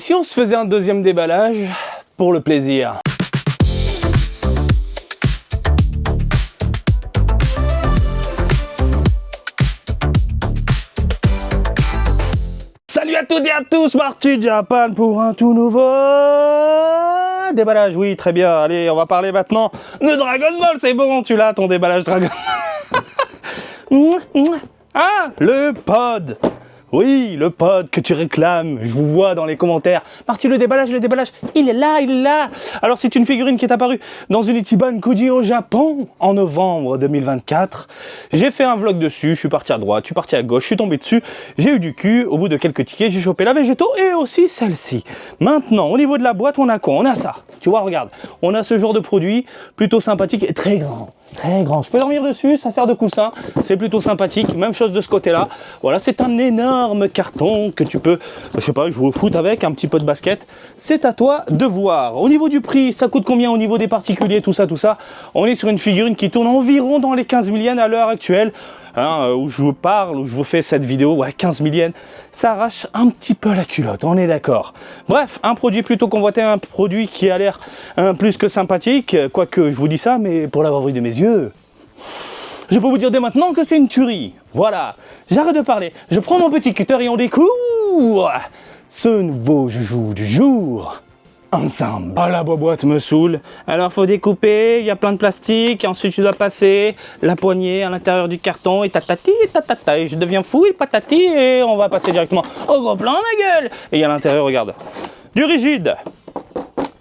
si on se faisait un deuxième déballage pour le plaisir? Salut à toutes et à tous, Marty Japan pour un tout nouveau déballage. Oui, très bien. Allez, on va parler maintenant de Dragon Ball. C'est bon, tu l'as ton déballage Dragon Ball. Ah, le pod. Oui, le pod que tu réclames, je vous vois dans les commentaires. Marty, le déballage, il est là, il est là. Alors, c'est une figurine qui est apparue dans une Ichiban Kuji au Japon en novembre 2024. J'ai fait un vlog dessus, je suis parti à droite, je suis parti à gauche, je suis tombé dessus, j'ai eu du cul, au bout de quelques tickets, j'ai chopé la végéto et aussi celle-ci. Maintenant, au niveau de la boîte, on a quoi? On a ça, tu vois, regarde. On a ce genre de produit plutôt sympathique et très grand. Très grand, je peux dormir dessus, ça sert de coussin, c'est plutôt sympathique, même chose de ce côté-là. Voilà, c'est un énorme carton que tu peux, je sais pas, jouer au foot avec, un petit peu de basket. C'est à toi de voir. Au niveau du prix, ça coûte combien au niveau des particuliers, tout ça, on est sur une figurine qui tourne environ dans les 15 000 yens à l'heure actuelle. Où je vous parle, où je vous fais cette vidéo, ouais, 15 000 yens, ça arrache un petit peu la culotte, on est d'accord. Bref, un produit plutôt convoité, un produit qui a l'air plus que sympathique, quoique je vous dis ça, mais pour l'avoir vu de mes yeux, je peux vous dire dès maintenant que c'est une tuerie. Voilà, j'arrête de parler, je prends mon petit cutter et on découvre ce nouveau joujou du jour. Ensemble. Ah, la boîte me saoule. Alors faut découper, il y a plein de plastique, ensuite tu dois passer la poignée à l'intérieur du carton et tatati et tatata. Et je deviens fou et patati et on va passer directement au gros plan, ma gueule. Et à l'intérieur, regarde, du rigide.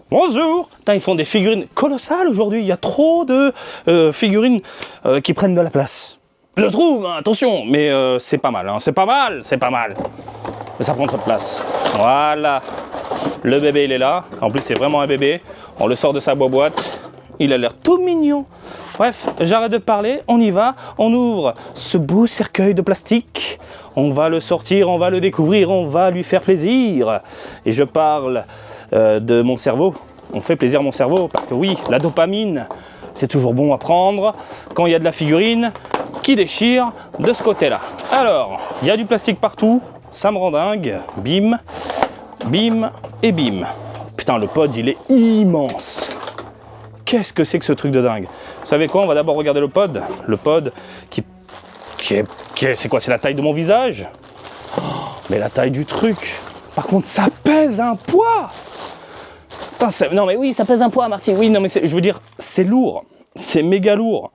Bonjour. Putain, ils font des figurines colossales aujourd'hui. Il y a trop de figurines qui prennent de la place. Je trouve, hein, attention, mais c'est pas mal, hein, c'est pas mal. Mais ça prend trop de place. Voilà. Le bébé, il est là. En plus, c'est vraiment un bébé. On le sort de sa boîte. Il a l'air tout mignon. Bref, j'arrête de parler. On y va. On ouvre ce beau cercueil de plastique. On va le sortir, on va le découvrir, on va lui faire plaisir. Et je parle de mon cerveau. On fait plaisir à mon cerveau parce que oui, la dopamine, c'est toujours bon à prendre quand il y a de la figurine qui déchire de ce côté-là. Alors, il y a du plastique partout. Ça me rend dingue. Bim. Bim et bim. Putain, le pod, il est immense. Qu'est-ce que c'est que ce truc de dingue? Vous savez quoi? On va d'abord regarder le pod. Le pod qui est c'est quoi? C'est la taille de mon visage? Oh, mais la taille du truc. Par contre, ça pèse un poids. Putain, non mais oui, ça pèse un poids, Marty. Oui, non mais je veux dire, c'est lourd. C'est méga lourd.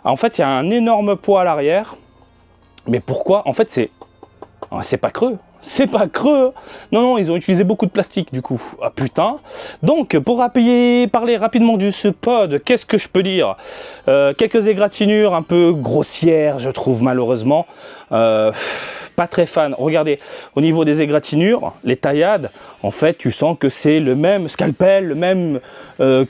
En fait, il y a un énorme poids à l'arrière. Mais pourquoi? En fait, c'est pas creux. C'est pas creux. Non, ils ont utilisé beaucoup de plastique du coup. Ah putain. Donc, pour parler rapidement de ce pod, qu'est-ce que je peux dire? Quelques égratignures un peu grossières, je trouve, malheureusement. Pas très fan. Regardez, au niveau des égratignures, les taillades, en fait, tu sens que c'est le même scalpel, le même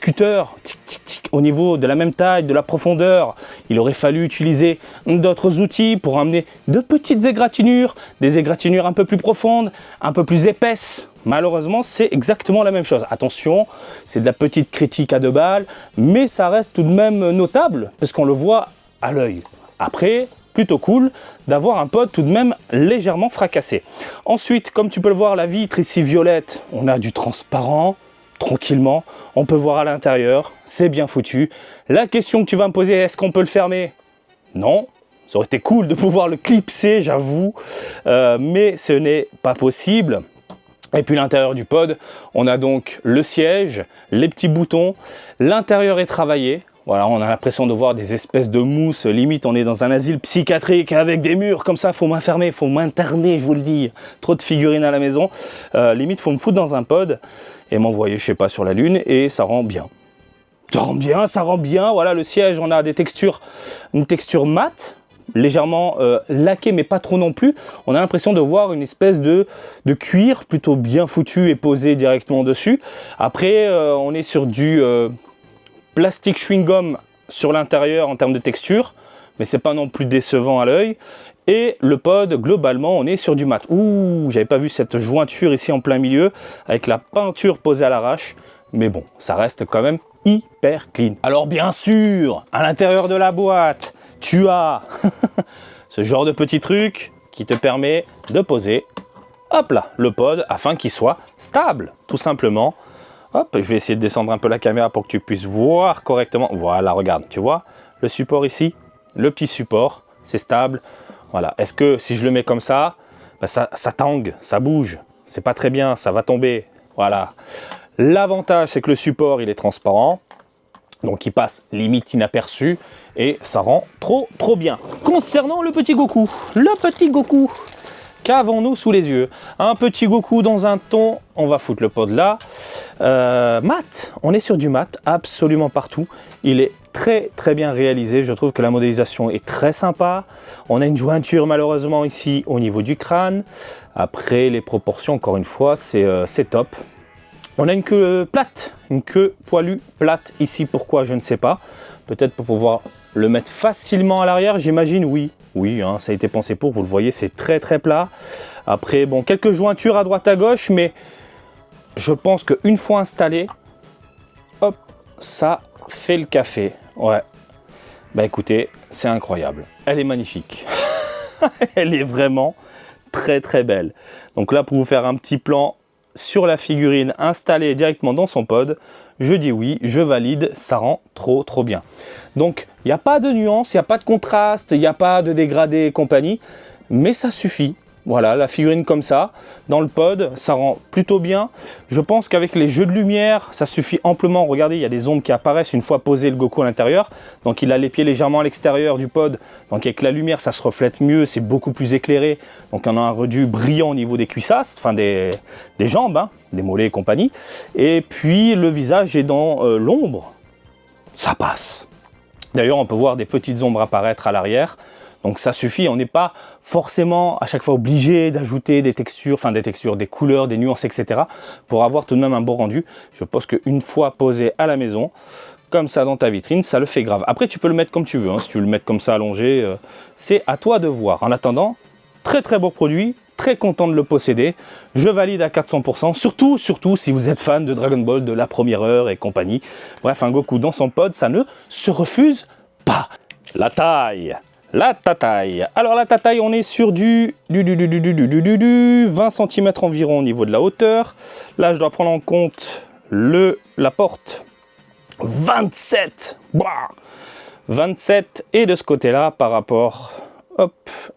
cutter, tic, tic, tic, au niveau de la même taille, de la profondeur. Il aurait fallu utiliser d'autres outils pour amener de petites égratignures, des égratignures un peu plus profondes, un peu plus épaisses. Malheureusement, c'est exactement la même chose. Attention, c'est de la petite critique à 2 balles, mais ça reste tout de même notable, parce qu'on le voit à l'œil. Après, plutôt cool d'avoir un pod tout de même légèrement fracassé. Ensuite, comme tu peux le voir, la vitre ici violette, on a du transparent, tranquillement, on peut voir à l'intérieur, c'est bien foutu. La question que tu vas me poser, est-ce qu'on peut le fermer? Non, ça aurait été cool de pouvoir le clipser, j'avoue, mais ce n'est pas possible. Et puis l'intérieur du pod, on a donc le siège, les petits boutons, l'intérieur est travaillé. Voilà, on a l'impression de voir des espèces de mousse, limite on est dans un asile psychiatrique avec des murs comme ça, faut m'enfermer, faut m'interner, je vous le dis. Trop de figurines à la maison, limite faut me foutre dans un pod et m'envoyer, je sais pas, sur la lune et ça rend bien. Ça rend bien, voilà le siège, on a des textures, une texture mate, légèrement laquée mais pas trop non plus. On a l'impression de voir une espèce de cuir plutôt bien foutu et posé directement dessus. Après on est sur du plastique chewing-gum sur l'intérieur en termes de texture, mais c'est pas non plus décevant à l'œil. Et le pod, globalement, on est sur du mat. Ouh, j'avais pas vu cette jointure ici en plein milieu, avec la peinture posée à l'arrache. Mais bon, ça reste quand même hyper clean. Alors bien sûr, à l'intérieur de la boîte, tu as ce genre de petit truc qui te permet de poser hop là, le pod afin qu'il soit stable, tout simplement. Hop, je vais essayer de descendre un peu la caméra pour que tu puisses voir correctement. Voilà, regarde, tu vois, le support ici, le petit support, c'est stable. Voilà, est-ce que si je le mets comme ça, ben ça tangue, ça bouge, c'est pas très bien, ça va tomber. Voilà. L'avantage, c'est que le support, il est transparent. Donc il passe limite inaperçu et ça rend trop bien. Concernant le petit Goku, qu'avons-nous sous les yeux? Un petit Goku dans un ton, on va foutre le pod là. Mat, on est sur du mat absolument partout. Il est très bien réalisé, je trouve que la modélisation est très sympa. On a une jointure malheureusement ici au niveau du crâne. Après les proportions, encore une fois, c'est top. On a une queue plate, une queue poilue plate ici, pourquoi je ne sais pas. Peut-être pour pouvoir le mettre facilement à l'arrière, j'imagine, oui. Oui, hein, ça a été pensé pour, vous le voyez, c'est très plat. Après, bon, quelques jointures à droite à gauche, mais je pense qu'une fois installé, hop, ça fait le café. Ouais, bah écoutez, c'est incroyable. Elle est magnifique. Elle est vraiment très belle. Donc là, pour vous faire un petit plan sur la figurine installée directement dans son pod, je dis oui, je valide, ça rend trop bien. Donc il n'y a pas de nuance, il n'y a pas de contraste, il n'y a pas de dégradé et compagnie, mais ça suffit. Voilà, la figurine comme ça, dans le pod, ça rend plutôt bien. Je pense qu'avec les jeux de lumière, ça suffit amplement. Regardez, il y a des ombres qui apparaissent une fois posé le Goku à l'intérieur. Donc il a les pieds légèrement à l'extérieur du pod. Donc avec la lumière, ça se reflète mieux, c'est beaucoup plus éclairé. Donc on a un rendu brillant au niveau des cuissasses, enfin des jambes, hein, des mollets et compagnie. Et puis le visage est dans l'ombre. Ça passe. D'ailleurs, on peut voir des petites ombres apparaître à l'arrière. Donc ça suffit, on n'est pas forcément à chaque fois obligé d'ajouter des textures, des couleurs, des nuances, etc. pour avoir tout de même un beau rendu. Je pense qu'une fois posé à la maison, comme ça dans ta vitrine, ça le fait grave. Après, tu peux le mettre comme tu veux, hein. Si tu veux le mettre comme ça allongé, c'est à toi de voir. En attendant, très beau produit, très content de le posséder. Je valide à 400%, surtout si vous êtes fan de Dragon Ball, de la première heure et compagnie. Bref, un Goku dans son pod, ça ne se refuse pas. La taille. Alors la taille, on est sur du 20 cm environ au niveau de la hauteur. Là, je dois prendre en compte la porte 27. 27 et de ce côté-là, par rapport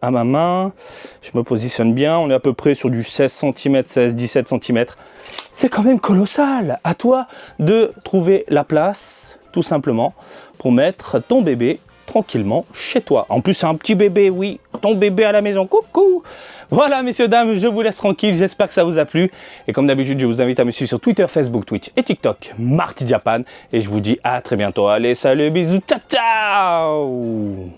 à ma main, je me positionne bien. On est à peu près sur du 16 cm, 17 cm. C'est quand même colossal. À toi de trouver la place, tout simplement, pour mettre ton bébé tranquillement chez toi. En plus, c'est un petit bébé, oui, ton bébé à la maison, coucou. Voilà, messieurs, dames, je vous laisse tranquille, j'espère que ça vous a plu. Et comme d'habitude, je vous invite à me suivre sur Twitter, Facebook, Twitch et TikTok, Marty Japan. Et je vous dis à très bientôt. Allez, salut, bisous, ciao, ciao.